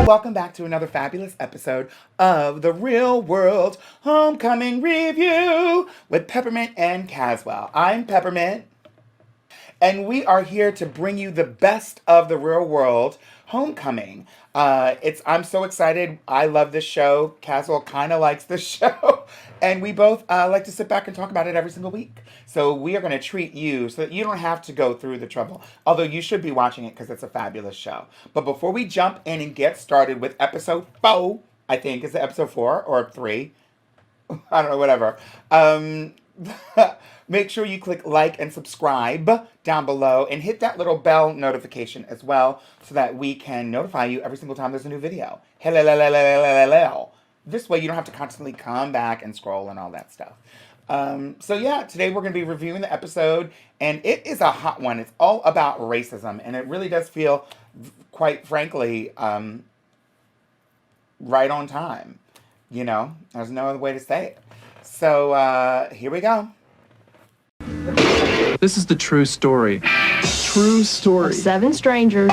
welcome back to another fabulous episode of the Real World Homecoming Review with Peppermint and Caswell. I'm Peppermint, and we are here to bring you the best of the Real World Homecoming. I'm so excited. I love this show. Caswell kind of likes this show, and we both like to sit back and talk about it every single week. So we are going to treat you so that you don't have to go through the trouble. Although you should be watching it because it's a fabulous show. But before we jump in and get started with episode 4, I think, is it episode 4 or 3? I don't know, whatever. Make sure you click like and subscribe down below and hit that little bell notification as well so that we can notify you every single time there's a new video. Hello. This way you don't have to constantly come back and scroll and all that stuff. Today we're going to be reviewing the episode, and it is a hot one. It's all about racism, and it really does feel, quite frankly, right on time. You know, there's no other way to say it. So, here we go. This is the true story. True story. 7 strangers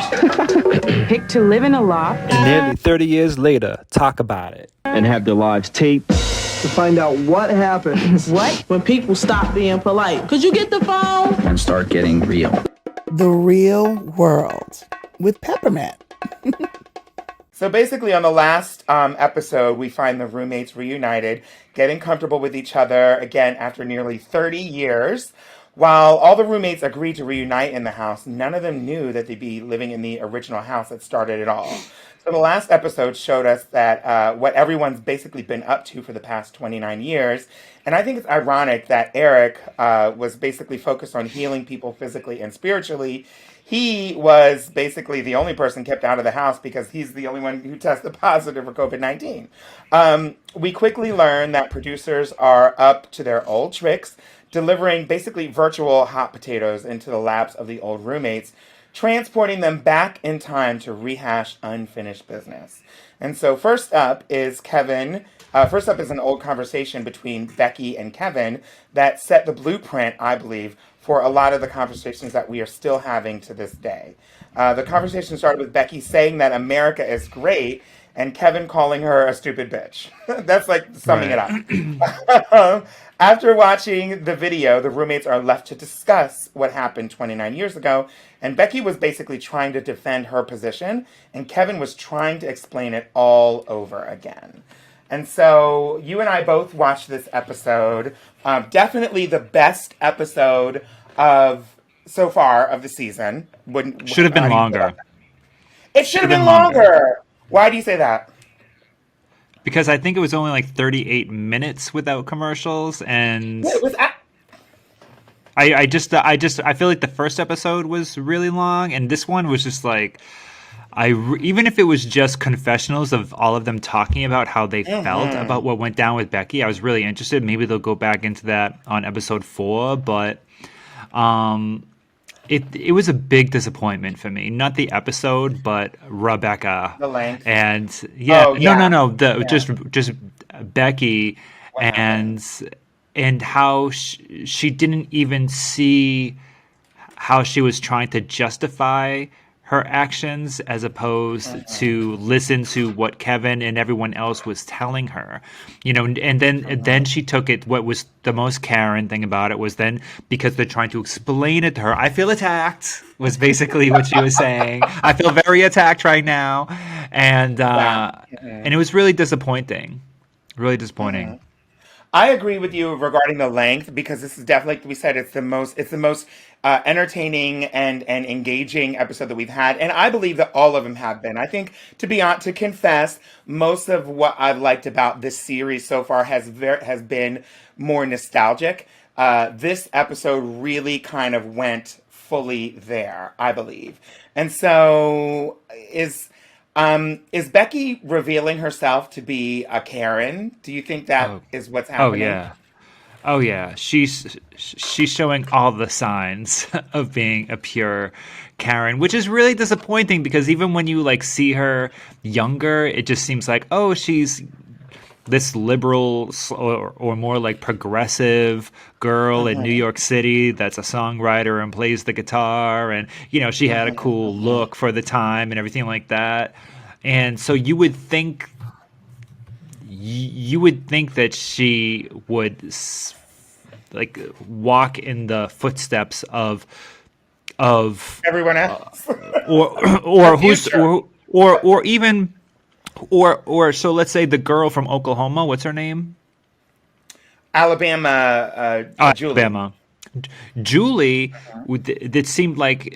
picked to live in a loft. And nearly 30 years later, talk about it. And have their lives taped. To find out what happens. What? When people stop being polite. Could you get the phone? And start getting real. The Real World with Peppermint. So basically on the last episode, we find the roommates reunited, getting comfortable with each other again after nearly 30 years. While all the roommates agreed to reunite in the house, none of them knew that they'd be living in the original house that started it all. So the last episode showed us that what everyone's basically been up to for the past 29 years. And I think it's ironic that Eric was basically focused on healing people physically and spiritually. He was basically the only person kept out of the house because he's the only one who tested positive for COVID-19. We quickly learned that producers are up to their old tricks, delivering basically virtual hot potatoes into the laps of the old roommates, transporting them back in time to rehash unfinished business. And so first up is Kevin. First up is an old conversation between Becky and Kevin that set the blueprint, I believe, for a lot of the conversations that we are still having to this day. The conversation started with Becky saying that America is great and Kevin calling her a stupid bitch. That's like summing it up. After watching the video, the roommates are left to discuss what happened 29 years ago, and Becky was basically trying to defend her position, and Kevin was trying to explain it all over again. And so you and I both watched this episode. Definitely the best episode of so far of the season. Should have been longer. It should have been longer. Why do you say that? Because I think it was only like 38 minutes without commercials, and It was I feel like the first episode was really long, and this one was just like, even if it was just confessionals of all of them talking about how they felt about what went down with Becky, I was really interested. Maybe they'll go back into that on episode 4, but it was a big disappointment for me. Not the episode, but Rebecca. The length. And just Becky. Wow. and how she didn't even see how she was trying to justify her actions as opposed to listen to what Kevin and everyone else was telling her, and then she took it. What was the most Karen thing about it was then, because they're trying to explain it to her, I feel attacked was basically what she was saying. I feel very attacked right now. And it was really disappointing. Really disappointing. I agree with you regarding the length, because this is definitely, like we said, it's the most entertaining and engaging episode that we've had, and I believe that all of them have been. I think, to confess, most of what I've liked about this series so far has been more nostalgic. This episode really kind of went fully there, I believe, and so is Becky revealing herself to be a Karen? Do you think that is what's happening? Oh yeah. She's showing all the signs of being a pure Karen, which is really disappointing, because even when you see her younger, it just seems like, oh, she's this liberal or more like progressive girl in New York City that's a songwriter and plays the guitar, and she had a cool look for the time and everything like that. and so you would think that she would like walk in the footsteps of Everyone else. or The who's future. or even or so let's say the girl from Oklahoma, what's her name? Alabama, Julie. Alabama. Julie, that seemed like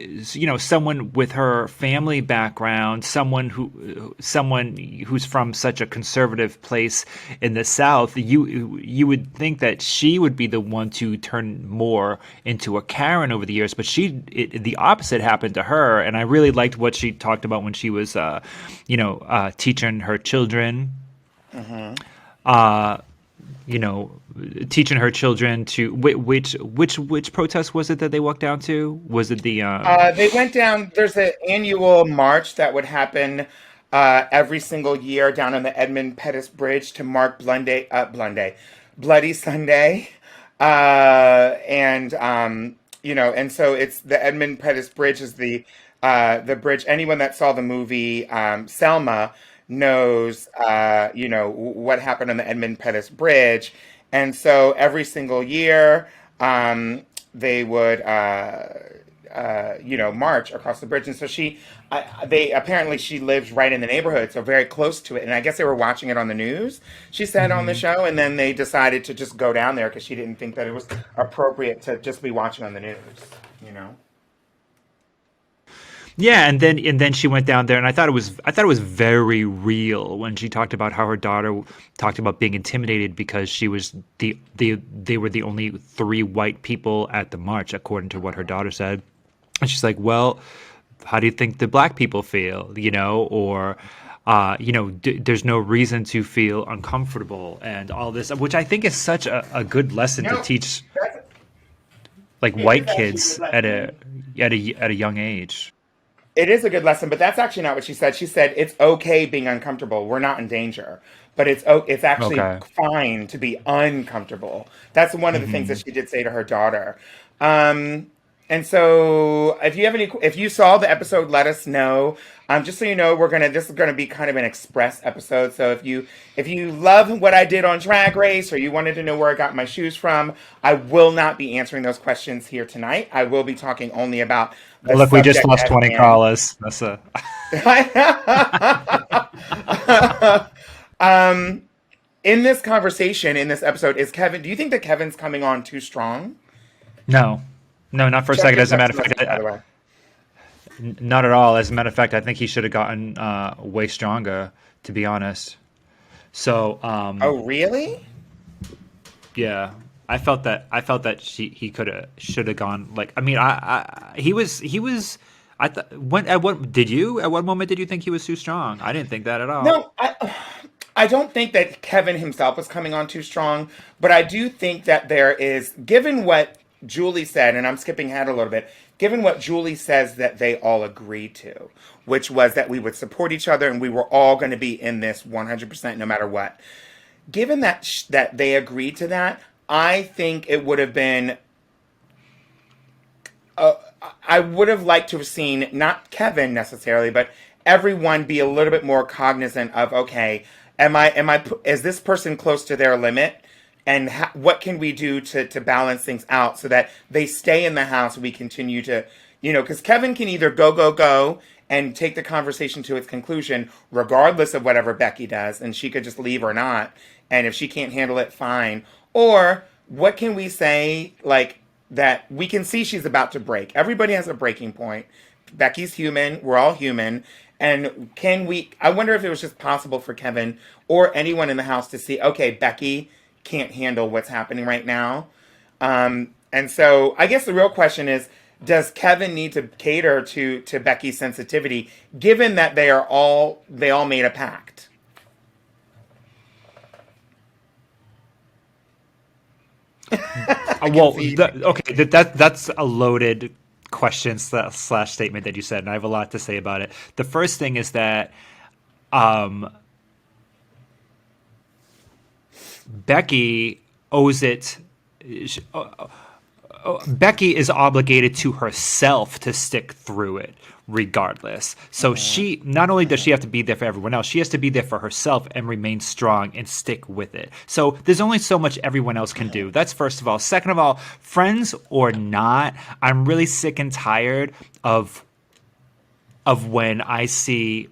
someone with her family background, someone who's from such a conservative place in the South. You would think that she would be the one to turn more into a Karen over the years, but the opposite happened to her. And I really liked what she talked about when she was, teaching her children. You know, teaching her children to which protest was it that they walked down to? Was it the They went down. There's an annual march that would happen every single year down on the Edmund Pettus Bridge to mark Bloody Sunday, and and so it's the Edmund Pettus Bridge is the bridge. Anyone that saw the movie Selma knows, what happened on the Edmund Pettus Bridge, and so every single year, they would, march across the bridge. And so they apparently she lives right in the neighborhood, so very close to it. And I guess they were watching it on the news. She said on the show, and then they decided to just go down there because she didn't think that it was appropriate to just be watching on the news. You know. Yeah, and then she went down there, and I thought it was very real when she talked about how her daughter talked about being intimidated because she was they were the only three white people at the march, according to what her daughter said. And she's like, well, how do you think the black people feel? Or there's no reason to feel uncomfortable and all this, which I think is such a good lesson to No, teach that's, like it is white actually a kids good at lesson. a young age. It is a good lesson, but that's actually not what she said. She said it's okay being uncomfortable. We're not in danger, but it's actually Okay. fine to be uncomfortable. That's one of the things that Hmm. she did say to her daughter. Um, and so, if you saw the episode, let us know. Just so you know, this is gonna be kind of an express episode. So if you love what I did on Drag Race, or you wanted to know where I got my shoes from, I will not be answering those questions here tonight. I will be talking only about the Look, we just subject lost at 20 hand. callers. That's a um, in this conversation, in this episode, is Kevin? Do you think that Kevin's coming on too strong? No, no, not for a Check second. your As a text matter of message, fact, by the way. not at all. As a matter of fact, I think he should have gotten way stronger, to be honest. So, Oh, really? yeah, I felt that he could have should have gone. Like, I mean, he was. I thought when at what moment did you think he was too strong? I didn't think that at all. No, I don't think that Kevin himself was coming on too strong, but I do think that there is, given what Julie said, and I'm skipping ahead a little bit, given what Julie says that they all agreed to, which was that we would support each other and we were all going to be in this 100% no matter what. Given that they agreed to that, I think it would have been uh, I would have liked to have seen not Kevin necessarily, but everyone be a little bit more cognizant of, okay, is this person close to their limit, and what can we do to balance things out so that they stay in the house, we continue to, because Kevin can either go and take the conversation to its conclusion regardless of whatever Becky does, and she could just leave or not, and if she can't handle it, fine. Or what can we say, like, that we can see she's about to break. Everybody has a breaking point. Becky's human. We're all human. And I wonder if it was just possible for Kevin or anyone in the house to see, okay, Becky can't handle what's happening right now. And so I guess the real question is, does Kevin need to cater to Becky's sensitivity, given that they all made a pact? I can Well, see. okay, that's a loaded question slash statement that you said, and I have a lot to say about it. The first thing is that um, Becky owes it. Becky is obligated to herself to stick through it regardless. So she, not only does she have to be there for everyone else, she has to be there for herself and remain strong and stick with it. So there's only so much everyone else can do. That's first of all. Second of all, friends or not, I'm really sick and tired of when I see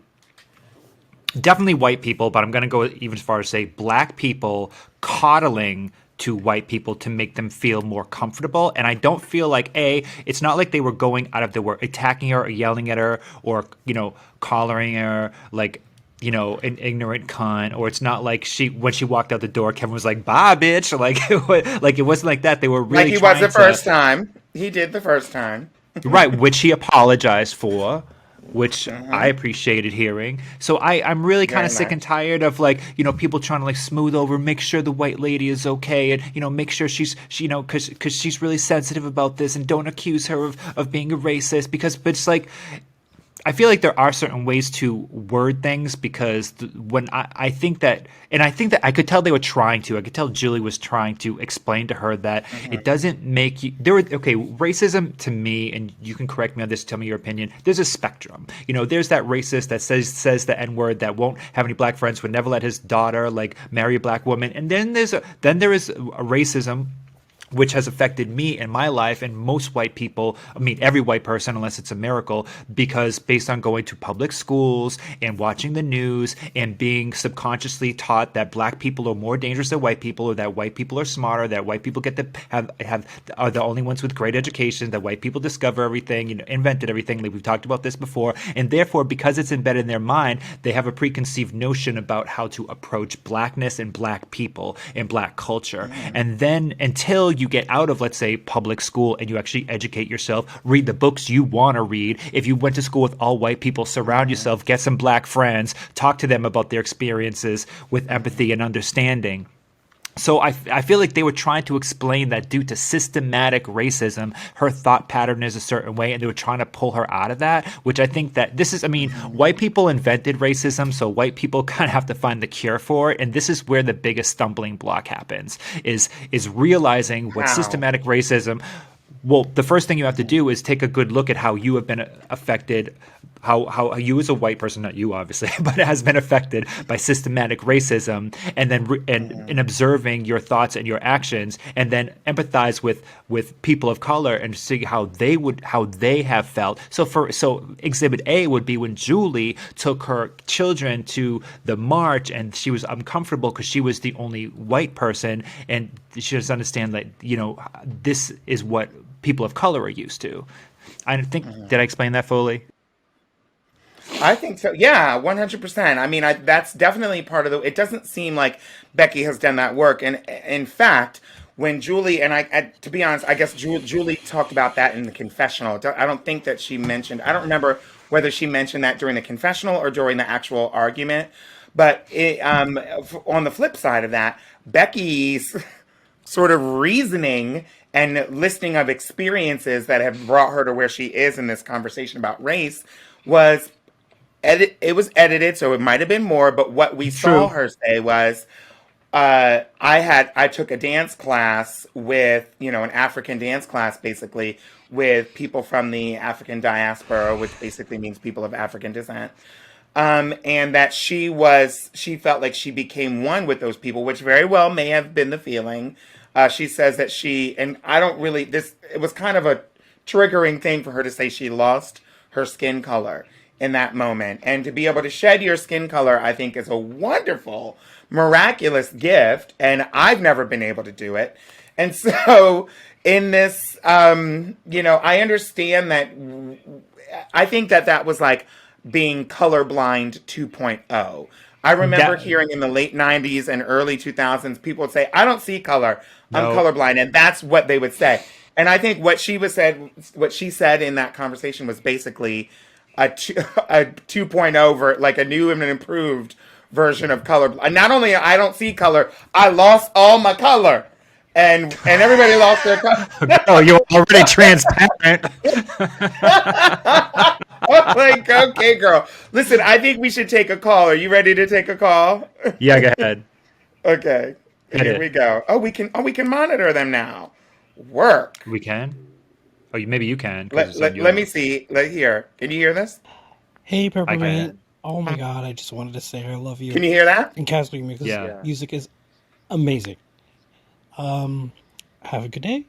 definitely white people, but I'm going to go even as far as say black people coddling to white people to make them feel more comfortable. And I don't feel like, it's not like they were going out of their way, attacking her or yelling at her or, collaring her like, an ignorant cunt. Or it's not like when she walked out the door, Kevin was like, bye, bitch. Like it wasn't like that. They were really like he was the first time. He did the first time. Right, which he apologized for, which I appreciated hearing. So I'm really kind of sick and tired of people trying to smooth over, make sure the white lady is okay, and make sure she's because she's really sensitive about this, and don't accuse her of being a racist but it's like. I feel like there are certain ways to word things because when I think that I could tell they were trying to. I could tell Julie was trying to explain to her that it doesn't make you. Racism to me, and you can correct me on this. Tell me your opinion. There's a spectrum. There's that racist that says the N-word, that won't have any black friends, would never let his daughter marry a black woman, and then there is a racism which has affected me in my life and most white people, every white person, unless it's a miracle, because based on going to public schools and watching the news and being subconsciously taught that black people are more dangerous than white people, or that white people are smarter, that white people are the only ones with great education, that white people discover everything, invented everything, like we've talked about this before, and therefore, because it's embedded in their mind, they have a preconceived notion about how to approach blackness and black people and black culture. And then until you get out of, let's say, public school and you actually educate yourself, read the books you want to read. If you went to school with all white people, surround yourself, get some black friends, talk to them about their experiences with empathy and understanding. So I feel like they were trying to explain that due to systematic racism, her thought pattern is a certain way, and they were trying to pull her out of that, which I think that this is, white people invented racism, so white people kind of have to find the cure for it, and this is where the biggest stumbling block happens, is realizing what systematic racism. Well, the first thing you have to do is take a good look at how you have been affected, how you as a white person, not you obviously, but it has been affected by systematic racism, and then in observing your thoughts and your actions, and then empathize with people of color and see how they have felt. So Exhibit A would be when Julie took her children to the march, and she was uncomfortable because she was the only white person, and she doesn't understand that this is what people of color are used to. I think did I explain that fully? I think so. Yeah, 100%. That's definitely part of it doesn't seem like Becky has done that work. And in fact, when Julie, to be honest, I guess Julie talked about that in the confessional. I don't think that she mentioned, I don't remember whether she mentioned that during the confessional or during the actual argument. But on the flip side of that, Becky's sort of reasoning and listing of experiences that have brought her to where she is in this conversation about race was it was edited, so it might have been more, but what we saw her say was, I took a dance class with, an African dance class, basically, with people from the African diaspora, which basically means people of African descent. And that she felt like she became one with those people, which very well may have been the feeling. She says that it was kind of a triggering thing for her to say she lost her skin color in that moment. And to be able to shed your skin color, I think, is a wonderful, miraculous gift. And I've never been able to do it. And so in this, I understand that. I think that was like being colorblind 2.0. I remember hearing in the late 90s and early 2000s, people would say, I don't see color. I'm colorblind. And that's what they would say. And I think what she said in that conversation was basically a 2.0, like a new and an improved version of color. Not only I don't see color, I lost all my color. And everybody lost their color. Oh, you're already transparent. I'm like, okay, girl. Listen, I think we should take a call. Are you ready to take a call? Yeah, go ahead. Okay. Here we go. We can monitor them now. work. We can. Oh, maybe you can. 'Cause Let, it's on let, let me your- see. Let hear. Can you hear this? Hey, I Peppermint. can. Oh my god, I just wanted to say I love you. Can you hear that? And Casper because Yeah. music is amazing. Have a good day.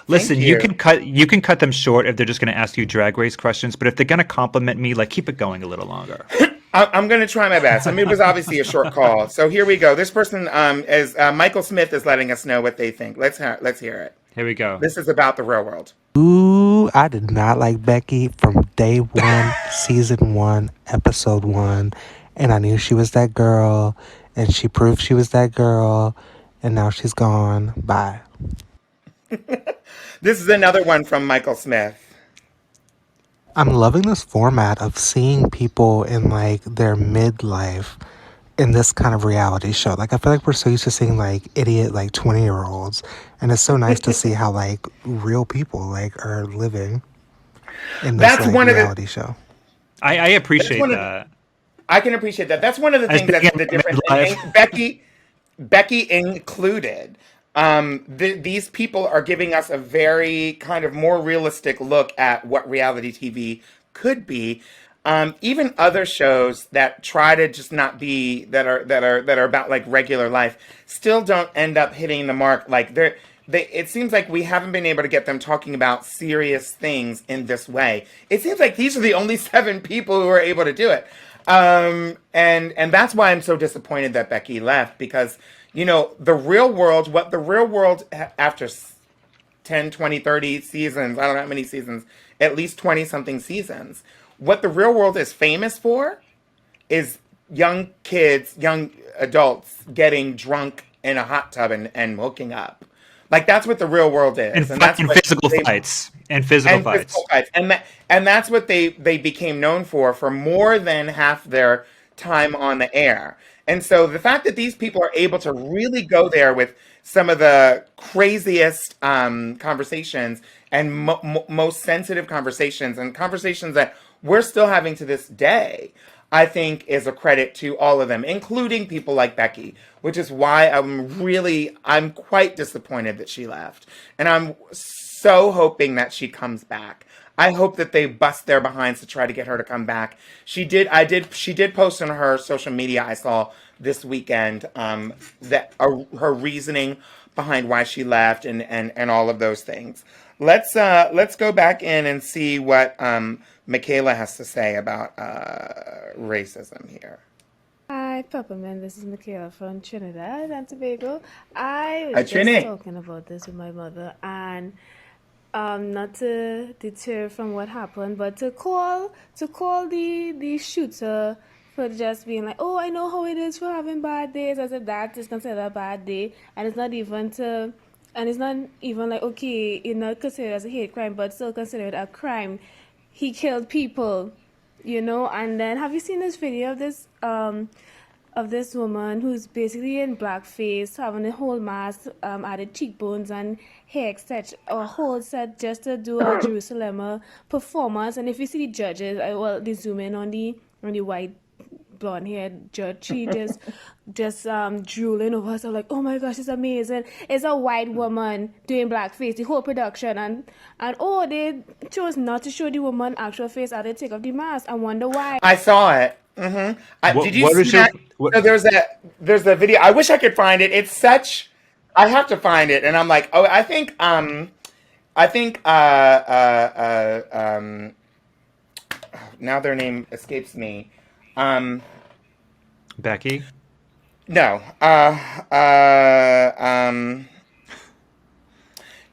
Listen, you. you can cut them short if they're just going to ask you drag race questions, but if they're going to compliment me, like keep it going a little longer. I'm going to try my best. I mean, it was obviously a short call. So here we go. This person is Michael Smith is letting us know what they think. Let's hear it. Here we go. This is about the real world. Ooh, I did not like Becky from day one, season one, episode one. And I knew she was that girl. And she proved she was that girl. And now she's gone. Bye. This is another one from Michael Smith. I'm loving this format of seeing people in like their midlife in this kind of reality show. Like I feel like we're so used to seeing like idiot like 20-year-olds, and it's so nice to see how like real people like are living in this That's like one of the. reality show. I appreciate one of- that. I can appreciate that. That's one of the As things that's being the difference. midlife. And Becky included. These people are giving us a very kind of more realistic look at what reality TV could be. Even other shows that try to just not be that are about like regular life still don't end up hitting the mark. Like it seems like we haven't been able to get them talking about serious things in this way. It seems like these are the only 7 people who are able to do it. And that's why I'm so disappointed that Becky left, because, you know, the real world, what the real world after 10, 20, 30 seasons, I don't know how many seasons, at least 20 something seasons, what the real world is famous for is young kids, young adults getting drunk in a hot tub and hooking up. Like that's what the real world is, And that's what physical fights. And physical fights. and that's what they became known for more than half their time on the air. And so the fact that these people are able to really go there with some of the craziest conversations and most sensitive conversations and conversations that we're still having to this day, I think is a credit to all of them, including people like Becky, which is why I'm quite disappointed that she left. And I'm so hoping that she comes back. I hope that they bust their behinds to try to get her to come back. She did post on her social media, I saw this weekend, that her reasoning behind why she left and all of those things. Let's go back in and see what Michaela has to say about racism here. Hi, Peppermint. This is Michaela from Trinidad and Tobago. I Hi, was Trini. just talking about this with my mother, and not to deter from what happened, but to call the shooter for just being like, oh, I know how it is for having bad days, as if that is considered a bad day, and it's not even like, okay, it's not considered as a hate crime, but still considered a crime. He killed people, you know. And then have you seen this video of this woman who's basically in blackface, having a whole mask, added cheekbones and hair extension, a whole set just to do a Jerusalem performance? And if you see the judges, they zoom in on the white blonde haired judge. She just drooling over herself like, oh my gosh, it's amazing. It's a white woman doing blackface, the whole production, and they chose not to show the woman actual face after they take off the mask. I wonder why. I saw it. Mm-hmm. Did you see that? What? So there's a video. I wish I could find it. It's such. I have to find it, and I'm like, oh, I think now their name escapes me. Becky? No.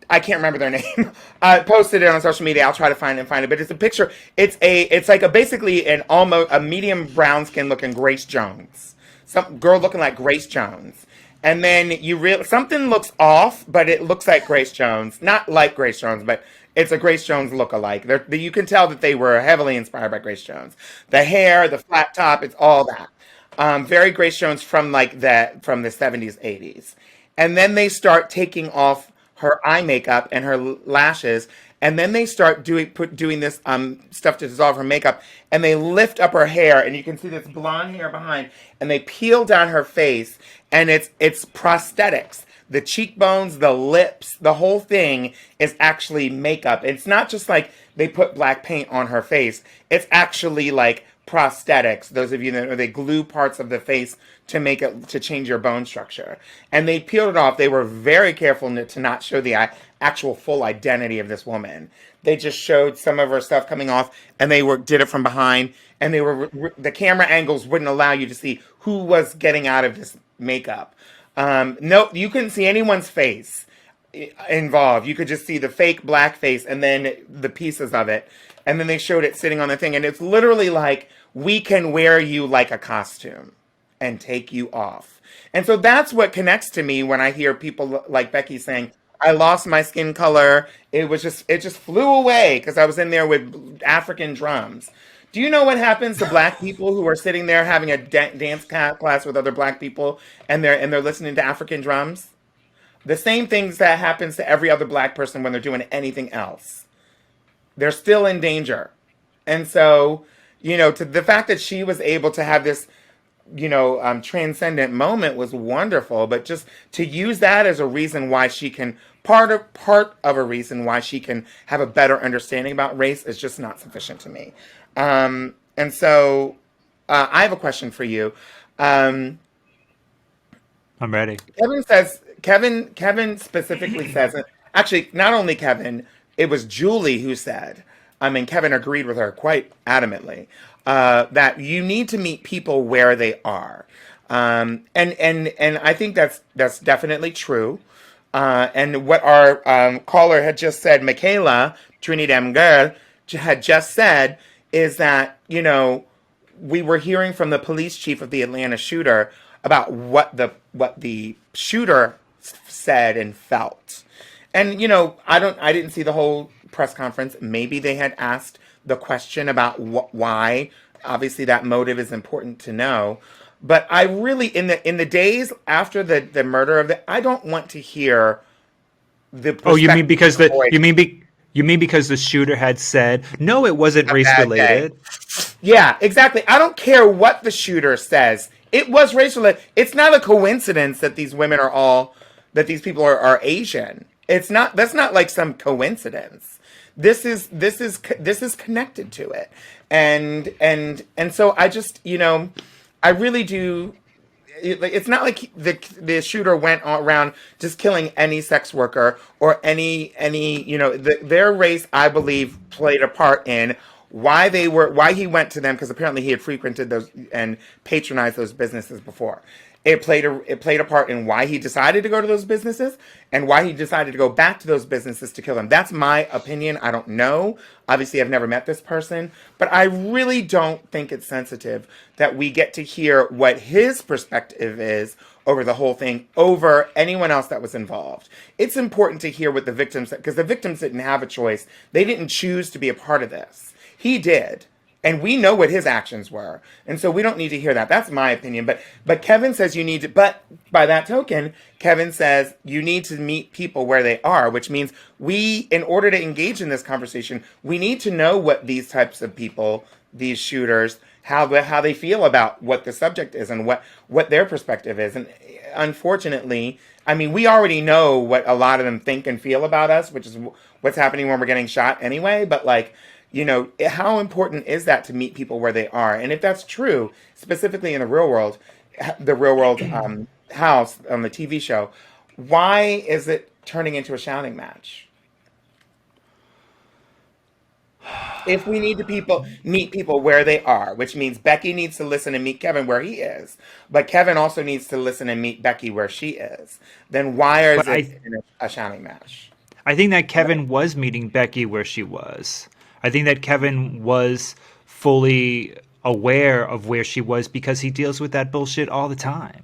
I can't remember their name. I posted it on social media. I'll try to find it. But it's a picture. It's like basically a medium brown skin looking Grace Jones. Some girl looking like Grace Jones. And then something looks off, but it looks like Grace Jones. Not like Grace Jones, but it's a Grace Jones look-alike. You can tell that they were heavily inspired by Grace Jones. The hair, the flat top, it's all that. Very Grace Jones from the 70s, 80s. And then they start taking off her eye makeup and her lashes, and then they start doing this stuff to dissolve her makeup, and they lift up her hair, and you can see this blonde hair behind, and they peel down her face, and it's prosthetics. the cheekbones, the lips, the whole thing is actually makeup. It's not just like they put black paint on her face. It's actually like prosthetics. Those of you that know, they glue parts of the face to make it, to change your bone structure. And they peeled it off. They were very careful to not show the actual full identity of this woman. They just showed some of her stuff coming off, and they did it from behind. And the camera angles wouldn't allow you to see who was getting out of this makeup. No, you couldn't see anyone's face involved. You could just see the fake black face and then the pieces of it. And then they showed it sitting on the thing. And it's literally like, we can wear you like a costume and take you off. And so that's what connects to me when I hear people like Becky saying, I lost my skin color. It just flew away because I was in there with African drums. Do you know what happens to black people who are sitting there having a dance class with other black people and they're listening to African drums? The same things that happens to every other black person when they're doing anything else. They're still in danger. And so, to the fact that she was able to have this, transcendent moment was wonderful. But just to use that as a reason why she can, part of a reason why she can have a better understanding about race is just not sufficient to me. And so I have a question for you. I'm ready. Kevin specifically says, actually, not only Kevin, it was Julie who said, Kevin agreed with her quite adamantly, that you need to meet people where they are. And I think that's definitely true. And what our caller had just said, Michaela, Trinidad girl, had just said, is that, we were hearing from the police chief of the Atlanta shooter about what the shooter said and felt. And, I didn't see the whole press conference. Maybe they had asked the question about why. Obviously, that motive is important to know. But I really, in the days after the murder of I don't want to hear the. Oh, you mean because the shooter had said no, it wasn't race related. Yeah, exactly. I don't care what the shooter says. It was race related. It's not a coincidence that these people are Asian. It's not. That's not like some coincidence. This is connected to it, and so I just I really do. It's not like the shooter went around just killing any sex worker or any their race. I believe played a part in why he went to them, because apparently he had frequented those and patronized those businesses before. It played a part in why he decided to go to those businesses and why he decided to go back to those businesses to kill them. That's my opinion. I don't know. Obviously, I've never met this person, but I really don't think it's sensitive that we get to hear what his perspective is over the whole thing, over anyone else that was involved. It's important to hear what the victims said, because the victims didn't have a choice. They didn't choose to be a part of this. He did. And we know what his actions were. And so we don't need to hear that. That's my opinion. But Kevin says you need to, but by that token, Kevin says you need to meet people where they are, which means in order to engage in this conversation, we need to know what these types of people, these shooters, how they feel about what the subject is and what their perspective is. And unfortunately, we already know what a lot of them think and feel about us, which is what's happening when we're getting shot anyway. But how important is that to meet people where they are? And if that's true, specifically in the real world house on the TV show, why is it turning into a shouting match? If we need to meet people where they are, which means Becky needs to listen and meet Kevin where he is, but Kevin also needs to listen and meet Becky where she is, then why is it a shouting match? I think that Kevin was meeting Becky where she was. I think that Kevin was fully aware of where she was because he deals with that bullshit all the time.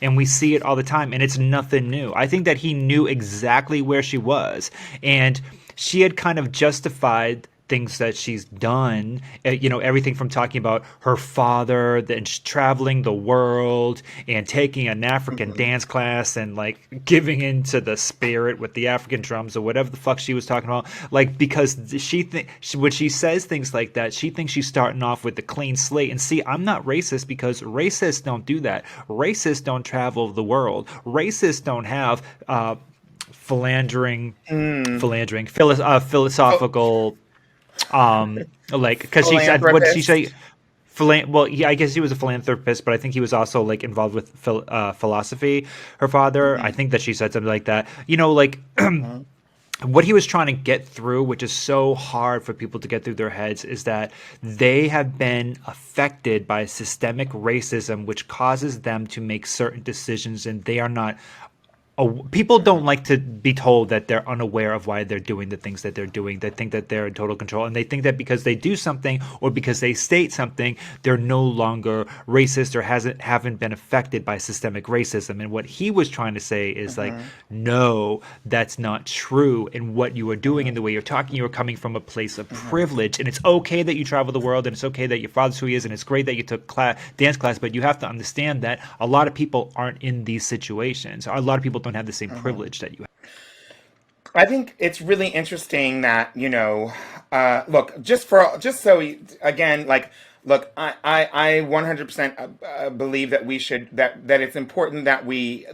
And we see it all the time, and it's nothing new. I think that he knew exactly where she was. And she had kind of justified things that she's done, everything from talking about her father, then traveling the world and taking an African dance class and like giving into the spirit with the African drums or whatever the fuck she was talking about. Like, because when she says things like that, she thinks she's starting off with a clean slate. And see, I'm not racist because racists don't do that. Racists don't travel the world. Racists don't have philosophical like, because she said, what did she say? Well, yeah, I guess he was a philanthropist, but I think he was also like involved with philosophy. Her father, I think that she said something like that. Like what he was trying to get through, which is so hard for people to get through their heads, is that they have been affected by systemic racism, which causes them to make certain decisions, and they are not. People don't like to be told that they're unaware of why they're doing the things that they're doing. They think that they're in total control, and they think that because they do something or because they state something, they're no longer racist or haven't been affected by systemic racism. And what he was trying to say is like, no, that's not true. And what you are doing and the way you're talking, you are coming from a place of privilege. And it's okay that you travel the world, and it's okay that your father's who he is, and it's great that you took dance class, but you have to understand that a lot of people aren't in these situations. A lot of people don't have the same privilege that you have. I think it's really interesting that, look, again, like, look, I 100% believe that we should, that it's important that we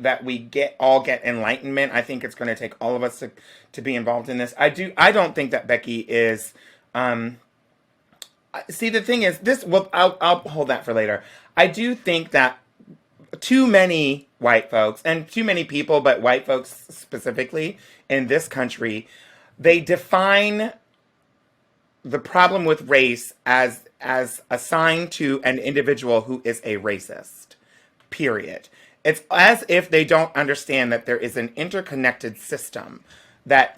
get enlightenment. I think it's going to take all of us to be involved in this. I don't think that Becky is, see, the thing is this, well, I'll hold that for later. I do think that too many white folks, and too many people, but white folks specifically in this country, they define the problem with race as assigned to an individual who is a racist, period. It's as if they don't understand that there is an interconnected system that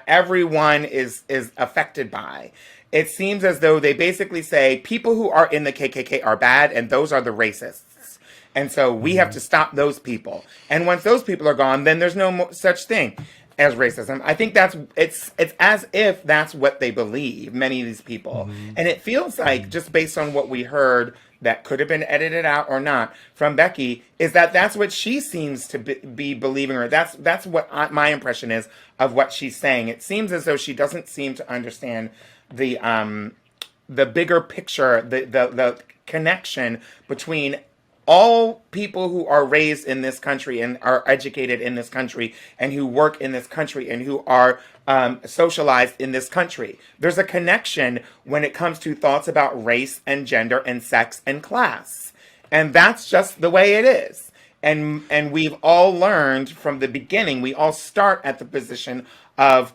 everyone is affected by. It seems as though they basically say people who are in the KKK are bad and those are the racists. And so we have to stop those people. And once those people are gone, then there's no such thing as racism. I think it's as if that's what they believe, many of these people. And it feels like, just based on what we heard, that could have been edited out or not, from Becky, is that that's what she seems to be believing, or that's what my impression is of what she's saying. It seems as though she doesn't seem to understand the bigger picture, the connection between all people who are raised in this country and are educated in this country and who work in this country and who are socialized in this country. There's a connection when it comes to thoughts about race and gender and sex and class. And that's just the way it is. And we've all learned from the beginning, we all start at the position of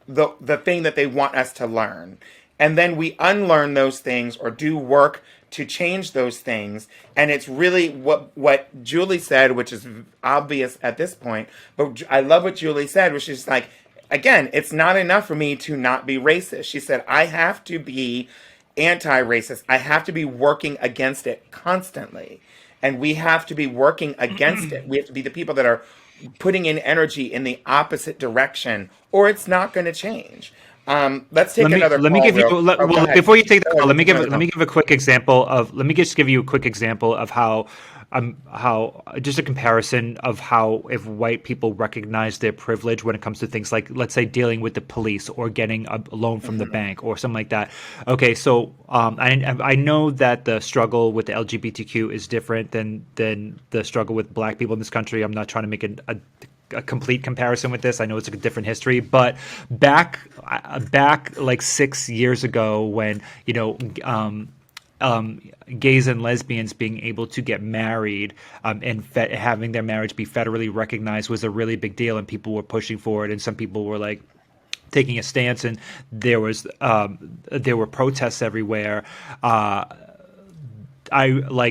the thing that they want us to learn. And then we unlearn those things or do work to change those things. And it's really what Julie said, which is obvious at this point. But I love what Julie said, which is like, again, it's not enough for me to not be racist. She said, I have to be anti-racist. I have to be working against it constantly. And we have to be working against it. We have to be the people that are putting in energy in the opposite direction, or it's not going to change. Let's take another call. Let me give you before you take the call. Let me give a quick example of. Let me just give you a quick example of how just a comparison of how if white people recognize their privilege when it comes to things like, let's say, dealing with the police or getting a loan from the bank or something like that. Okay, so I know that the struggle with the LGBTQ is different than the struggle with black people in this country. I'm not trying to make a complete comparison with this. I know it's a different history, but back like 6 years ago when, gays and lesbians being able to get married and having their marriage be federally recognized was a really big deal, and people were pushing for it, and some people were like taking a stance, and there were protests everywhere.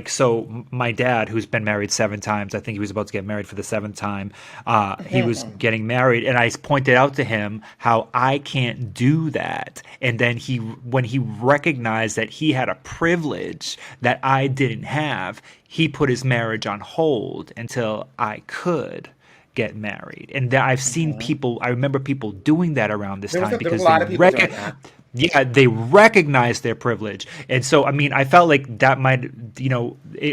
So my dad, who's been married 7 times, I think he was about to get married for the 7th time. He was getting married, and I pointed out to him how I can't do that. And then when he recognized that he had a privilege that I didn't have, he put his marriage on hold until I could. get married. And that I've seen people, I remember people doing that around this There was time a because lot of people doing that. yeah, they recognize their privilege. And so, I mean, I felt like that might,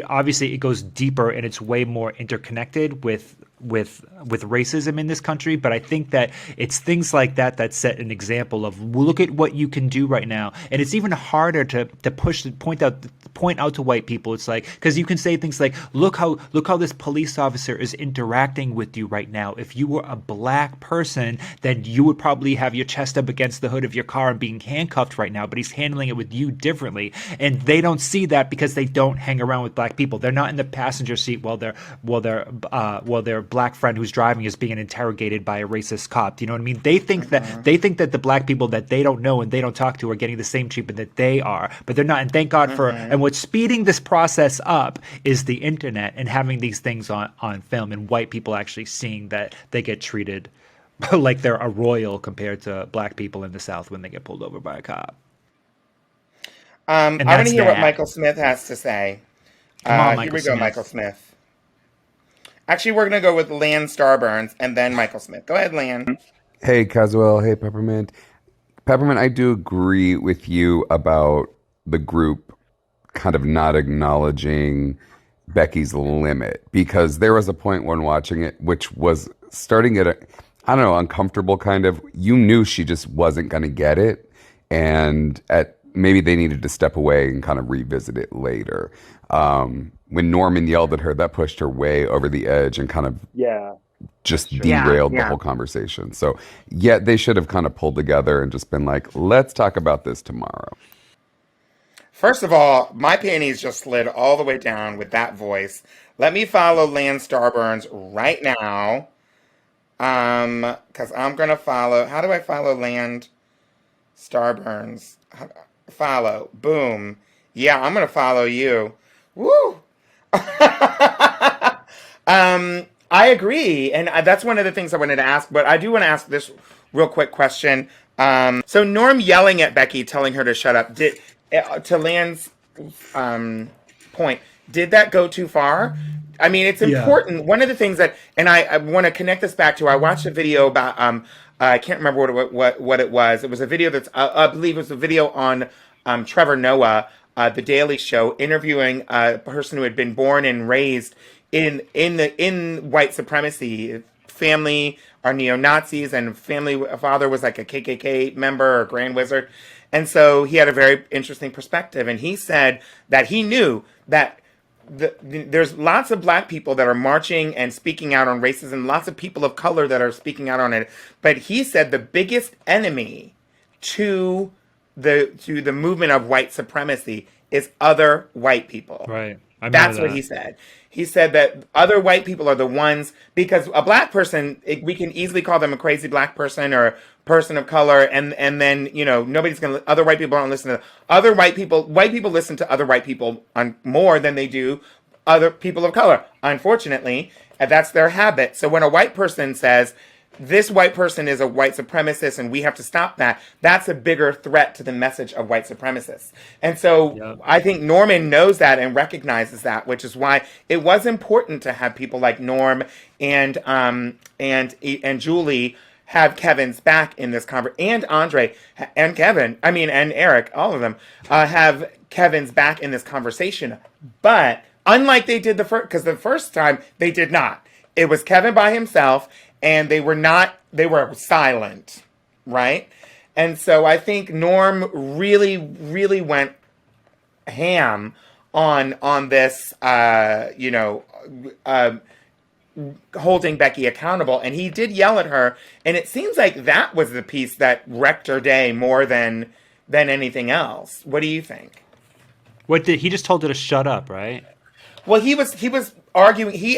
obviously it goes deeper and it's way more interconnected with racism in this country, but I think that it's things like that that set an example of, well, look at what you can do right now. And it's even harder to point out to white people. It's like, because you can say things like, look how this police officer is interacting with you right now. If you were a black person, then you would probably have your chest up against the hood of your car and being handcuffed right now, but he's handling it with you differently. And they don't see that because they don't hang around with black people. They're not in the passenger seat while their black friend who's driving is being interrogated by a racist cop. Do you know what I mean? They think that the black people that they don't know and they don't talk to are getting the same treatment that they are, but they're not. And thank God for, and what's speeding this process up is the internet and having these things on film and white people actually seeing that they get treated like they're a royal compared to black people in the South when they get pulled over by a cop. I want to hear what Michael Smith has to say. Come on, Michael here we Smith. go, Michael Smith. Actually, we're going to go with Lan Starburns and then Michael Smith. Go ahead, Lan. Hey, Caswell. Hey, Peppermint. Peppermint, I do agree with you about the group kind of not acknowledging Becky's limit, because there was a point when watching it, which was starting at I don't know, uncomfortable kind of. You knew she just wasn't going to get it, and maybe they needed to step away and kind of revisit it later. When Norman yelled at her, that pushed her way over the edge and kind of just derailed the whole conversation. So, they should have kind of pulled together and just been like, let's talk about this tomorrow. First of all, my panties just slid all the way down with that voice. Let me follow Lan Starburns right now. Because I'm going to follow. How do I follow Land Starburns? Follow. Boom. Yeah, I'm going to follow you. Woo! I agree, and that's one of the things I wanted to ask, but I do want to ask this real quick question. So Norm yelling at Becky, telling her to shut up, to Lan's point, did that go too far? I mean, it's important. One of the things that, and I want to connect this back to, I watched a video about, I can't remember what it was. It was a video that's, I believe it was a video on Trevor Noah, The Daily Show, interviewing a person who had been born and raised in white supremacy. Family are neo-Nazis, and father was like a KKK member or Grand Wizard. And so he had a very interesting perspective. And he said that he knew that there's lots of black people that are marching and speaking out on racism, lots of people of color that are speaking out on it. But he said the biggest enemy to the movement of white supremacy is other white people. Right. That's what he said. He said that other white people are the ones, because a black person, we can easily call them a crazy black person or a person of color, and then, nobody's going to, other white people don't listen to other white people. White people listen to other white people on more than they do other people of color, unfortunately, and that's their habit. So when a white person says, this white person is a white supremacist and we have to stop that, that's a bigger threat to the message of white supremacists. And so I think Norman knows that and recognizes that, which is why it was important to have people like Norm and Julie have Kevin's back in this conversation, and Andre and Kevin, and Eric, all of them, have Kevin's back in this conversation. But unlike they did because the first time they did not. It was Kevin by himself, and they were silent, right? And so I think Norm really, really went ham on this, holding Becky accountable. And he did yell at her, and it seems like that was the piece that wrecked her day more than anything else. What do you think? He just told her to shut up, right? Well, he was arguing. He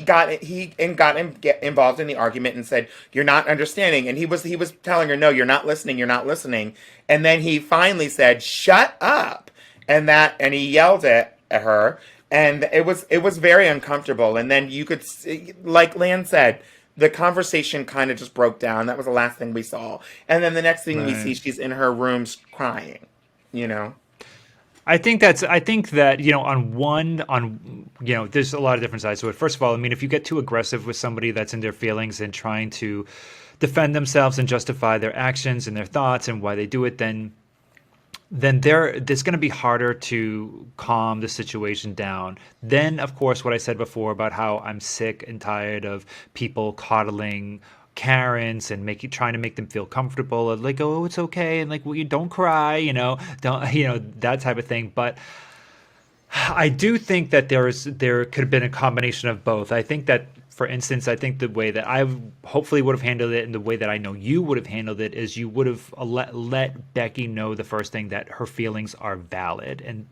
got involved in the argument and said, "You're not understanding." And he was telling her, "No, you're not listening. You're not listening." And then he finally said, "Shut up!" And he yelled at her, and it was very uncomfortable. And then you could see, like Lan said, the conversation kind of just broke down. That was the last thing we saw. And then the next thing we see, she's in her room crying. I think that, there's a lot of different sides to it. First of all, I mean, if you get too aggressive with somebody that's in their feelings and trying to defend themselves and justify their actions and their thoughts and why they do it, then there's going to be harder to calm the situation down. Then, of course, what I said before about how I'm sick and tired of people coddling Karens and trying to make them feel comfortable, and like, oh, it's okay, and like, well, you don't cry, don't, that type of thing. But I do think that there could have been a combination of both. I think that, for instance, I think the way that I hopefully would have handled it, and the way that I know you would have handled it, is you would have let Becky know the first thing, that her feelings are valid, and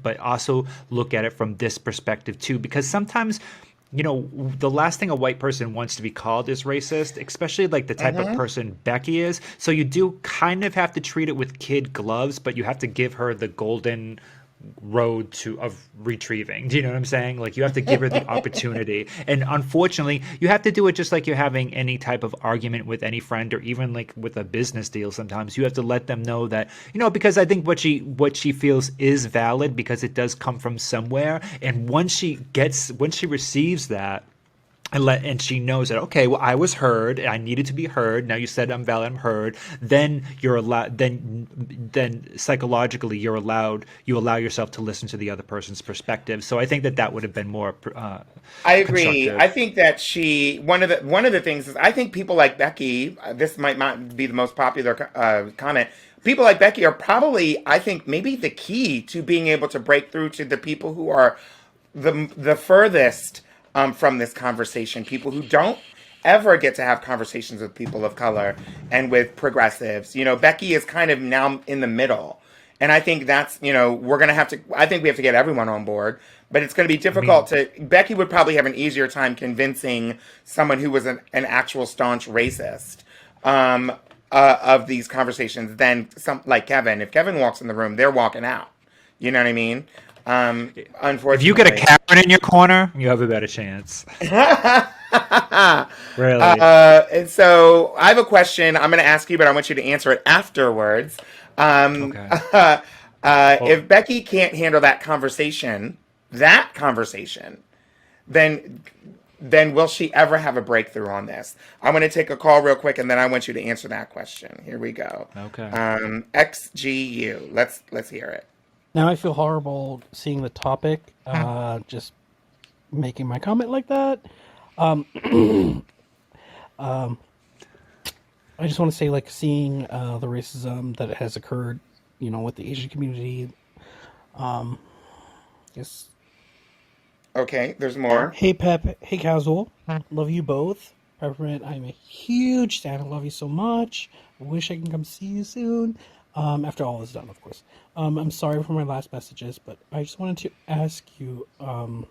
but also look at it from this perspective too, because sometimes, the last thing a white person wants to be called is racist, especially like the type of person Becky is. So you do kind of have to treat it with kid gloves, but you have to give her the golden road of retrieving. Do you know what I'm saying? Like, you have to give her the opportunity. And unfortunately, you have to do it just like you're having any type of argument with any friend, or even like with a business deal. Sometimes you have to let them know that, because I think what she feels is valid, because it does come from somewhere. And once she receives that, and she knows that, okay, well, I was heard, I needed to be heard, now you said I'm valid, I'm heard, then you're allowed, then psychologically you allow yourself to listen to the other person's perspective. So I think that would have been more I agree. I think that one of the things is, I think people like Becky, this might not be the most popular comment, people like Becky are probably, I think, maybe the key to being able to break through to the people who are the furthest from this conversation, people who don't ever get to have conversations with people of color and with progressives. Becky is kind of now in the middle. And I think that's, I think we have to get everyone on board, but it's going to be difficult Becky would probably have an easier time convincing someone who was an actual staunch racist of these conversations than like Kevin. If Kevin walks in the room, they're walking out. You know what I mean? Unfortunately, if you get a Karen in your corner, you have a better chance. Really. And so I have a question I'm going to ask you, but I want you to answer it afterwards. Okay. If Becky can't handle that conversation, then will she ever have a breakthrough on this? I'm going to take a call real quick, and then I want you to answer that question. Here we go. Okay. XGU. Let's hear it. Now I feel horrible seeing the topic, just making my comment like that. I just want to say, like, seeing the racism that has occurred, with the Asian community. Yes. Okay, there's more. Hey Pep, hey Casual, love you both. Peppermint, I'm a huge fan. I love you so much. I wish I can come see you soon. After all is done, of course. I'm sorry for my last messages, but I just wanted to ask you, come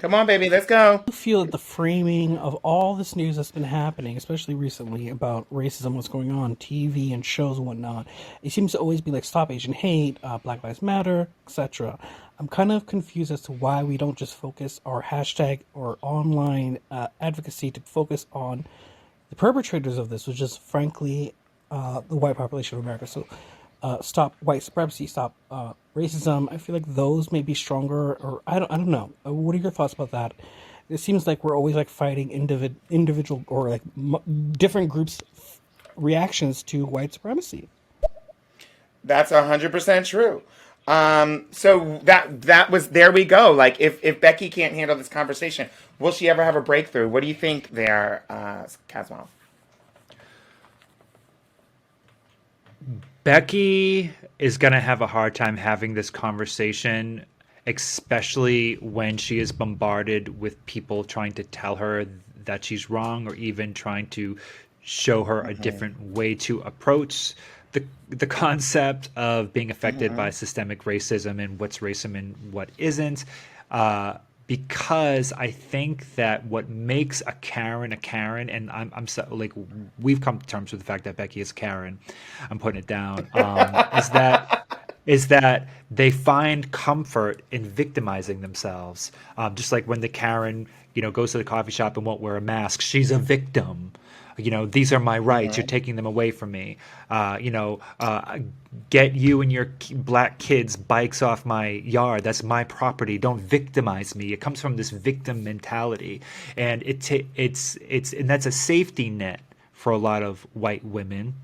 on, baby, let's go. I feel that the framing of all this news that's been happening, especially recently, about racism, what's going on, TV and shows and whatnot, it seems to always be like, stop Asian hate, Black Lives Matter, etc. I'm kind of confused as to why we don't just focus our hashtag or online advocacy to focus on the perpetrators of this, which is frankly the white population of America. So stop white supremacy, stop racism. I feel like those may be stronger, or I don't know. What are your thoughts about that? It seems like we're always like fighting individual or like different groups' reactions to white supremacy. That's 100% true. So that was, there we go. Like, if Becky can't handle this conversation, will she ever have a breakthrough? What do you think there, Caswell? Becky is going to have a hard time having this conversation, especially when she is bombarded with people trying to tell her that she's wrong, or even trying to show her a different way to approach the concept of being affected by systemic racism and what's racism and what isn't. Because I think that what makes a Karen, and I'm so, like, we've come to terms with the fact that Becky is Karen. I'm putting it down. Is that is that they find comfort in victimizing themselves. Just like when the Karen, goes to the coffee shop and won't wear a mask, she's a victim. These are my rights. You're taking them away from me. Get you and your black kids' bikes off my yard. That's my property. Don't victimize me. It comes from this victim mentality, and it's and that's a safety net for a lot of white women.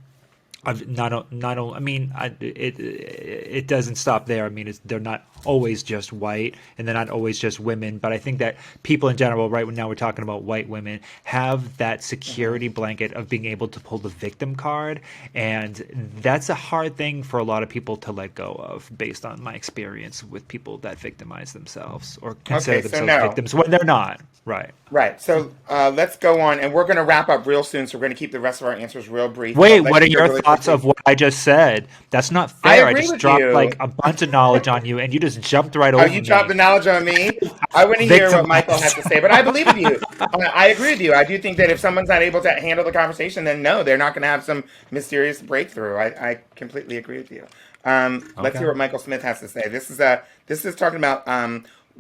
Not only, I mean, it doesn't stop there. I mean, they're not always just white, and they're not always just women. But I think that people in general, right now we're talking about white women, have that security blanket of being able to pull the victim card, and that's a hard thing for a lot of people to let go of, based on my experience with people that victimize themselves or consider themselves victims when they're not. Right. Right. So let's go on, and we're going to wrap up real soon. So we're going to keep the rest of our answers real brief. Wait, what are your thoughts of what I just said? That's not fair. I just dropped like a bunch of knowledge on you, and you just jumped right over me. Oh, you dropped the knowledge on me? I want to hear what Michael has to say, but I believe in you. I agree with you. I do think that if someone's not able to handle the conversation, then no, they're not going to have some mysterious breakthrough. I completely agree with you. Let's hear what Michael Smith has to say. This is talking about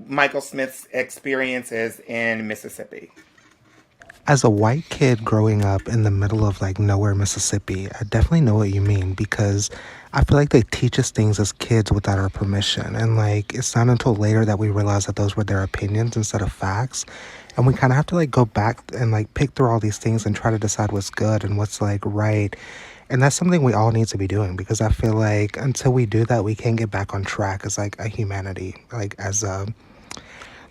Michael Smith's experiences in Mississippi. As a white kid growing up in the middle of like nowhere, Mississippi, I definitely know what you mean, because I feel like they teach us things as kids without our permission. And like, it's not until later that we realize that those were their opinions instead of facts. And we kind of have to like go back and like pick through all these things and try to decide what's good and what's like right. And that's something we all need to be doing, because I feel like until we do that, we can't get back on track as like a humanity, like as a,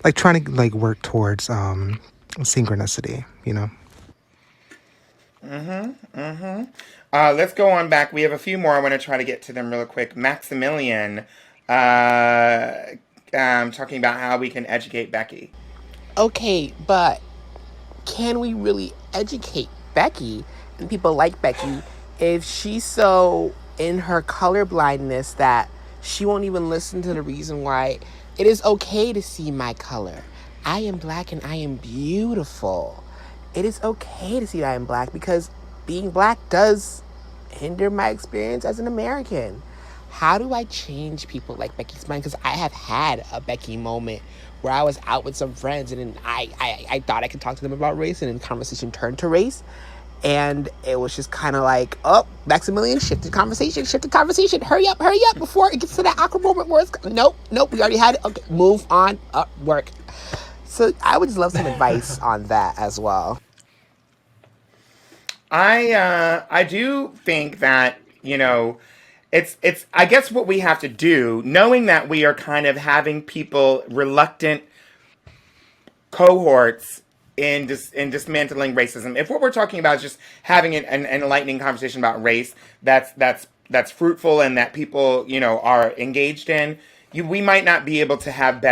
like trying to like work towards synchronicity, Let's go on back. We have a few more. I want to try to get to them real quick. Maximilian talking about how we can educate Becky. Okay, but can we really educate Becky and people like Becky if she's so in her colorblindness that she won't even listen to the reason why it is okay to see my color? I am black and I am beautiful. It is okay to see that I am black, because being black does hinder my experience as an American. How do I change people like Becky's mind? Because I have had a Becky moment where I was out with some friends and then I thought I could talk to them about race, and then the conversation turned to race. And it was just kind of like, oh, Maximilian, shift the conversation. Hurry up before it gets to that awkward moment where it's, nope, we already had it. Okay, move on, work. So I would just love some advice on that as well. I do think that, it's I guess what we have to do, knowing that we are kind of having people, reluctant cohorts in dismantling racism. If what we're talking about is just having an enlightening conversation about race that's fruitful and that people, are engaged in, we might not be able to have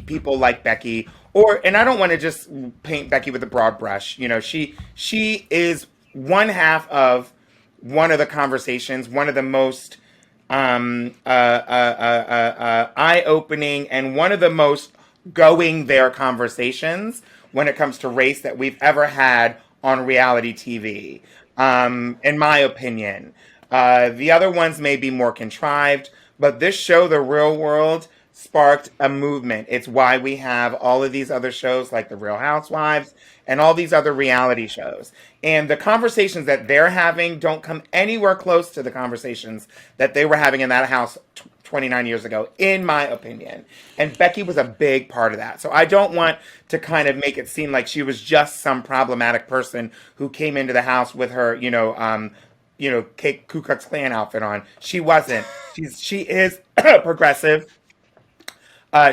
people like Becky, and I don't want to just paint Becky with a broad brush. She is one half of one of the conversations, one of the most eye-opening and one of the most going there conversations when it comes to race that we've ever had on reality TV, in my opinion. The other ones may be more contrived, but this show, The Real World, sparked a movement. It's why we have all of these other shows like The Real Housewives and all these other reality shows. And the conversations that they're having don't come anywhere close to the conversations that they were having in that house 29 years ago, in my opinion. And Becky was a big part of that. So I don't want to kind of make it seem like she was just some problematic person who came into the house with her, Ku Klux Klan outfit on. She wasn't. She is progressive.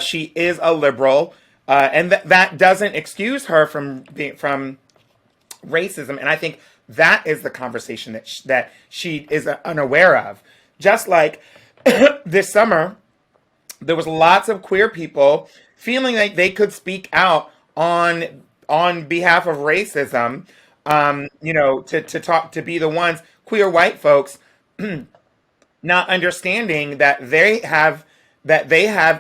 She is a liberal, and that doesn't excuse her from racism. And I think that is the conversation that she is unaware of. Just like this summer, there was lots of queer people feeling like they could speak out on behalf of racism. To be the ones, queer white folks, not understanding that they have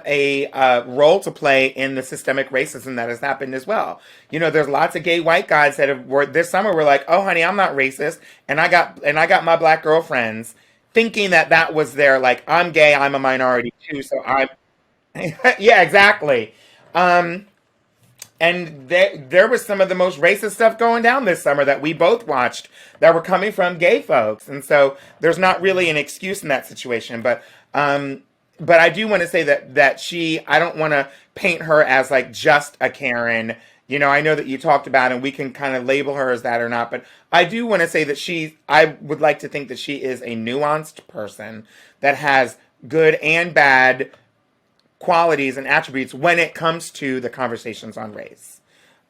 a role to play in the systemic racism that has happened as well. There's lots of gay white guys that were this summer were like, oh honey, I'm not racist, and I got my black girlfriends. thinking that was their, like, I'm gay, I'm a minority too, so I'm yeah, exactly. Um, and there was some of the most racist stuff going down this summer that we both watched that were coming from gay folks. And so there's not really an excuse in that situation. But I do want to say that I don't want to paint her as like just a Karen. You know, I know that you talked about, and we can kind of label her as that or not, but I do want to say that I would like to think that she is a nuanced person that has good and bad qualities and attributes when it comes to the conversations on race.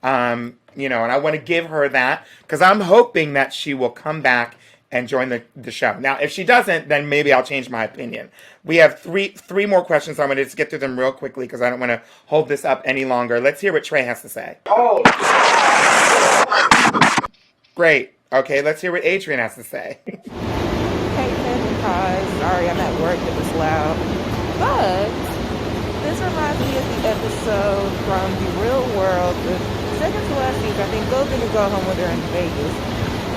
You know, and I want to give her that because I'm hoping that she will come back and join the show. Now, if she doesn't, then maybe I'll change my opinion. We have three more questions. I'm going to just get through them real quickly because I don't want to hold this up any longer. Let's hear what Trey has to say. Oh, great. Okay, let's hear what Adrian has to say. Hey, Ken and Kaz. Sorry, I'm at work if it's loud. But this reminds me of the episode from The Real World, the second to last season, I think, Go Big or Go Home with her in Vegas,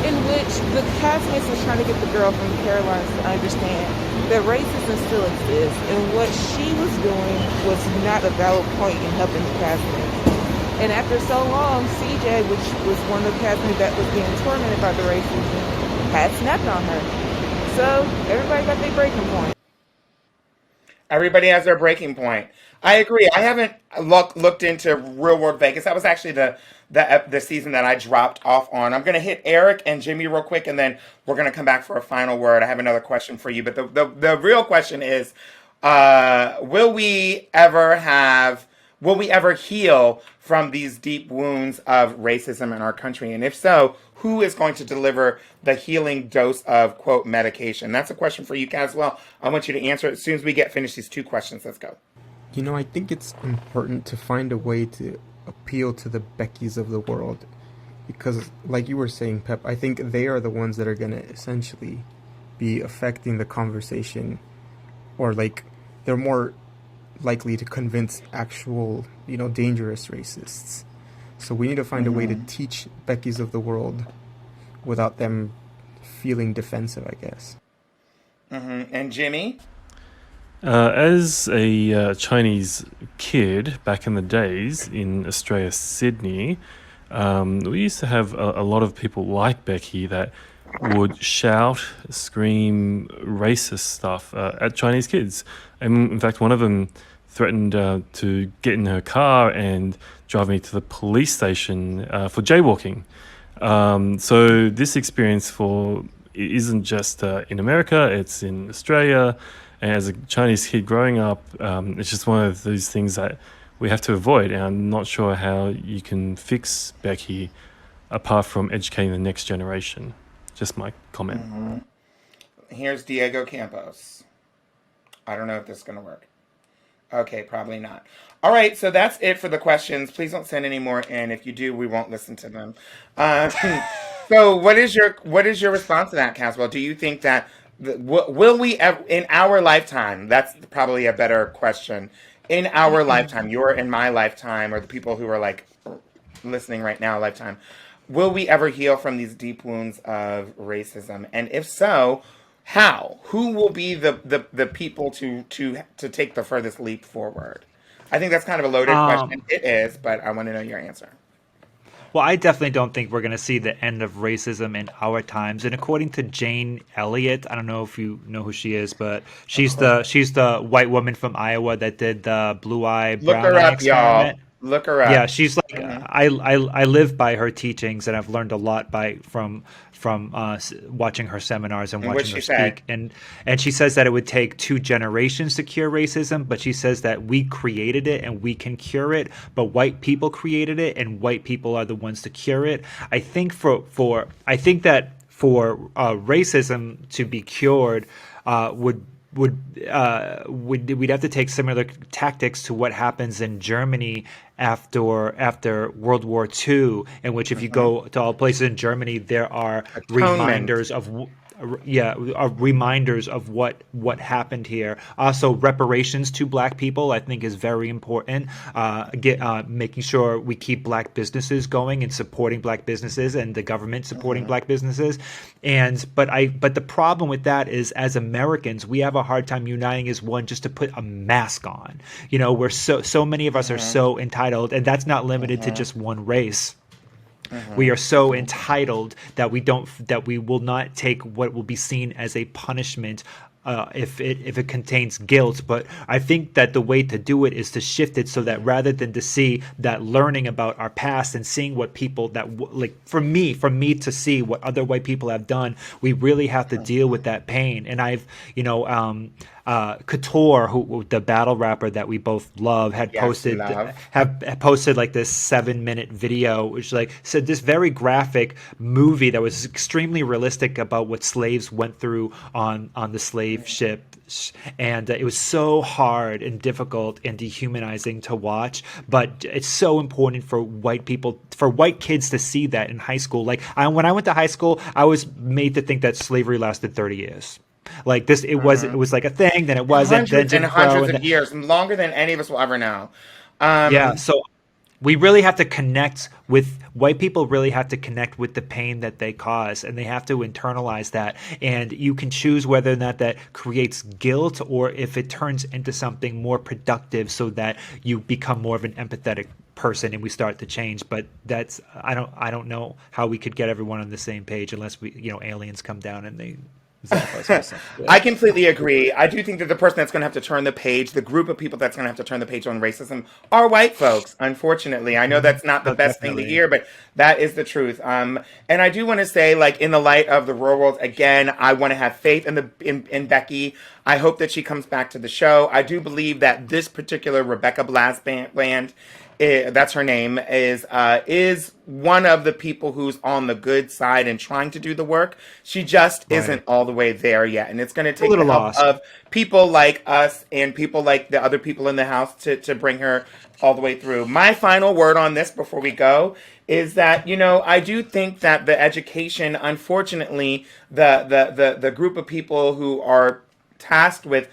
in which the castmates was trying to get the girl from the Carolinas to understand that racism still exists, and what she was doing was not a valid point in helping the castmates. And after so long, CJ, which was one of the castmates that was being tormented by the racism, had snapped on her. So everybody got their breaking point. Everybody has their breaking point. I agree. I haven't looked into Real World Vegas. That was actually the season that I dropped off on. I'm going to hit Eric and Jimmy real quick, and then we're going to come back for a final word. I have another question for you, but the real question is, will we ever heal from these deep wounds of racism in our country? And if so, who is going to deliver the healing dose of, quote, medication? That's a question for you, Caswell. I want you to answer it as soon as we get finished these two questions. Let's go. You know, I think it's important to find a way to appeal to the Beckys of the world. Because, like you were saying, Pep, I think they are the ones that are going to essentially be affecting the conversation. Or, like, they're more likely to convince actual, dangerous racists. So we need to find a way to teach Beckys of the world without them feeling defensive, I guess. And Jimmy? As a Chinese kid back in the days in Australia, Sydney, we used to have a lot of people like Becky that would shout, scream racist stuff at Chinese kids. And in fact, one of them threatened to get in her car and drive me to the police station for jaywalking. So this experience isn't just in America, it's in Australia. And as a Chinese kid growing up, it's just one of those things that we have to avoid. And I'm not sure how you can fix Becky apart from educating the next generation. Just my comment. Here's Diego Campos. I don't know if this is going to work. Okay, probably not. All right, so that's it for the questions. Please don't send any more in. If you do, we won't listen to them. So what is your response to that, Caswell? Do you think that will we ever, in our lifetime, that's probably a better question, in our lifetime, your and my lifetime, or the people who are like listening right now lifetime, will we ever heal from these deep wounds of racism? And if so, how? Who will be the people to take the furthest leap forward? I think that's kind of a loaded question. It is, but I want to know your answer. Well, I definitely don't think we're going to see the end of racism in our times. And according to Jane Elliott, I don't know if you know who she is, but she's the white woman from Iowa that did the blue eye brown eye experiment. Y'all. Look her up. Yeah, she's like I live by her teachings, and I've learned a lot from watching her seminars and watching her speak. And she says that it would take 2 generations to cure racism, but she says that we created it and we can cure it, but white people created it and white people are the ones to cure it. I think that for racism to be cured we'd have to take similar tactics to what happens in Germany after World War II, in which if you go to all places in Germany, there are Atonement. reminders of what happened here. Also, reparations to Black people, I think, is very important. Making sure we keep Black businesses going and supporting Black businesses, and the government supporting Black businesses. But the problem with that is, as Americans, we have a hard time uniting as one just to put a mask on. We're so many of us are so entitled, and that's not limited to just one race. We are so entitled that we will not take what will be seen as a punishment if it contains guilt. But I think that the way to do it is to shift it so that rather than to see that learning about our past and seeing what people for me to see what other white people have done, we really have to deal with that pain. And I've Couture, who the battle rapper that we both love, had posted like this 7-minute video, which said this very graphic movie that was extremely realistic about what slaves went through on the slave ship. And it was so hard and difficult and dehumanizing to watch, but it's so important for white kids to see that in high school. When I went to high school, I was made to think that slavery lasted 30 years. It was like a thing, then it wasn't, then Jim Crow, hundreds of years, longer than any of us will ever know. So we really have to connect with white people. Really have to connect with the pain that they cause, and they have to internalize that. And you can choose whether or not that creates guilt or if it turns into something more productive, so that you become more of an empathetic person and we start to change. But that's I don't know how we could get everyone on the same page unless aliens come down and they. I completely agree. I do think that the person that's going to have to turn the page, the group of people that's going to have to turn the page on racism, are white folks. Unfortunately, I know that's not the best thing to hear, but that is the truth. And I do want to say, in the light of the real world, again, I want to have faith in Becky. I hope that she comes back to the show. I do believe that this particular Rebecca Bland, that's her name, is one of the people who's on the good side and trying to do the work. She just isn't all the way there yet. And it's going to take the help of people like us and people like the other people in the house to bring her all the way through. My final word on this before we go is that, I do think that the education, unfortunately, the group of people who are tasked with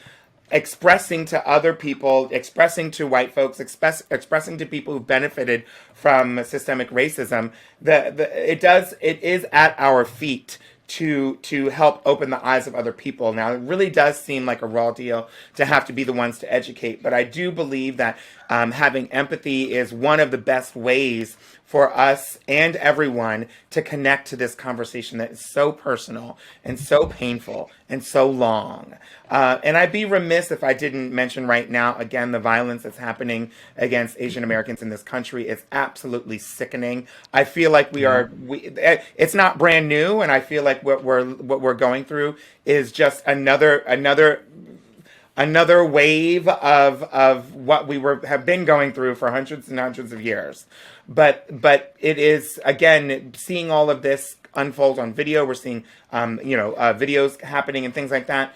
expressing to other people, expressing to white folks, expressing to people who benefited from systemic racism, it is at our feet to help open the eyes of other people. Now, it really does seem like a raw deal to have to be the ones to educate, but I do believe that having empathy is one of the best ways for us and everyone to connect to this conversation that is so personal and so painful and so long. And I'd be remiss if I didn't mention right now, again, the violence that's happening against Asian Americans in this country is absolutely sickening. I feel like it's not brand new, and I feel like what we're going through is just another wave of what we have been going through for hundreds and hundreds of years. But it is, again, seeing all of this unfold on video. We're seeing videos happening and things like that.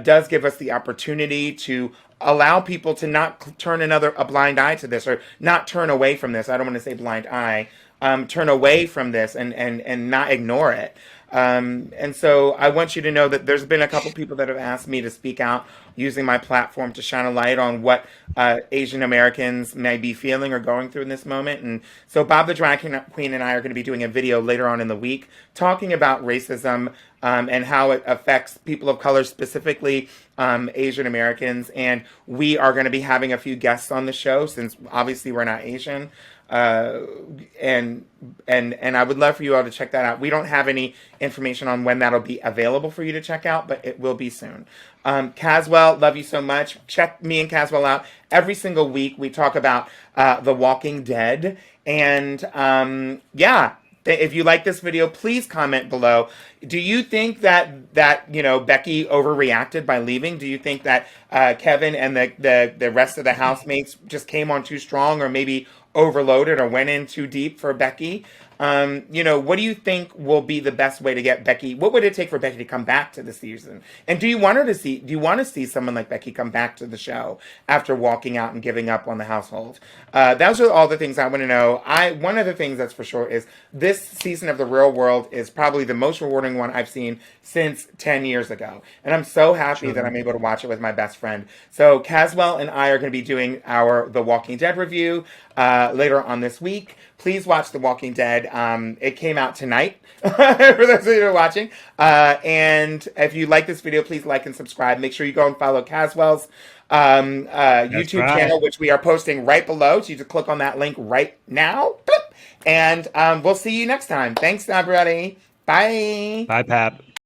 Does give us the opportunity to allow people to not turn a blind eye to this, or not turn away from this. I don't want to say blind eye. Turn away from this and not ignore it. And so I want you to know that there's been a couple people that have asked me to speak out using my platform to shine a light on what Asian Americans may be feeling or going through in this moment. And so Bob the Drag Queen and I are going to be doing a video later on in the week talking about racism and how it affects people of color, specifically Asian Americans. And we are going to be having a few guests on the show since obviously we're not Asian. And I would love for you all to check that out. We don't have any information on when that'll be available for you to check out, but it will be soon. Caswell, love you so much. Check me and Caswell out. Every single week we talk about The Walking Dead. And if you like this video, please comment below. Do you think that Becky overreacted by leaving? Do you think that Kevin and the rest of the housemates just came on too strong, or maybe overloaded or went in too deep for Becky? What do you think will be the best way to get Becky? What would it take for Becky to come back to the season? And do you want to see someone like Becky come back to the show after walking out and giving up on the household? Those are all the things I want to know. One of the things that's for sure is this season of The Real World is probably the most rewarding one I've seen since 10 years ago. And I'm so happy that I'm able to watch it with my best friend. So Caswell and I are going to be doing our The Walking Dead review later on this week. Please watch The Walking Dead. It came out tonight for those of you who are watching. And if you like this video, please like and subscribe. Make sure you go and follow Caswell's YouTube channel, which we are posting right below. So you just click on that link right now. And we'll see you next time. Thanks, everybody. Bye. Bye, Pap.